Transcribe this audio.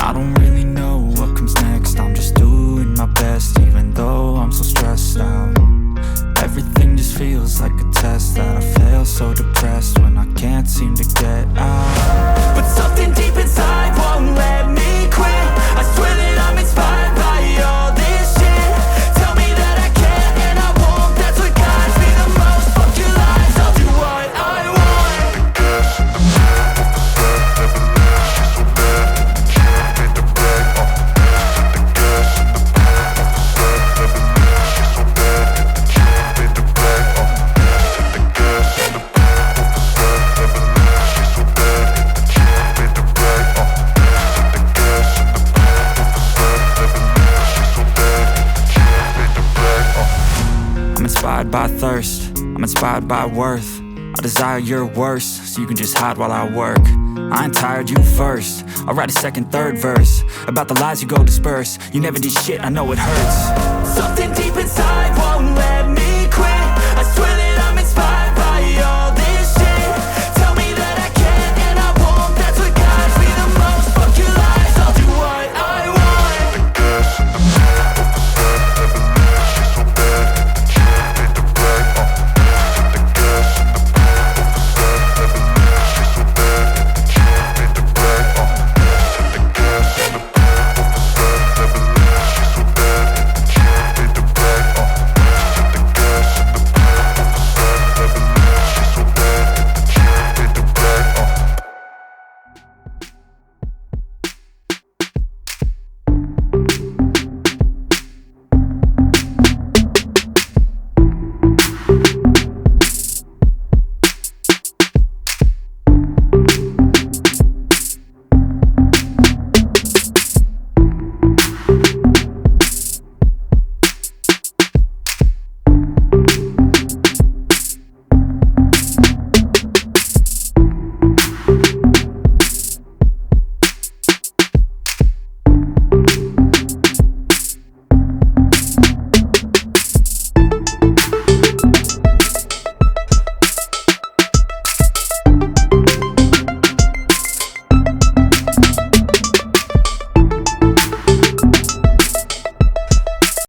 I don't really know what comes next. I'm just doing my best, even though I'm so stressed out. Everything just feels like a test that I fail, so depressed when I can't seem to get out. But something deep inside won't let me quit. I swear that I'm inspired by all this shit. Tell me that I can't and I won't. That's what guides me the most. Fuck your lies, I'll do what I want. The gas in the back of the set, never left. She's so bad that the chick made the bag. The gas in the back of the set, never left. She's so bad that the chick made the bag. The gas in the back of the set, never left. She's so bad that the chick made the bag. The gas in the back of the set, never left. She's so bad that the chick made the bag. I'm inspired by thirst, I'm inspired by worth. I desire your worst, so you can just hide while I work. I ain't tired, you first. I'll write a second, third verse about the lies you go disperse. You never did shit, I know it hurts. Something deep inside won't let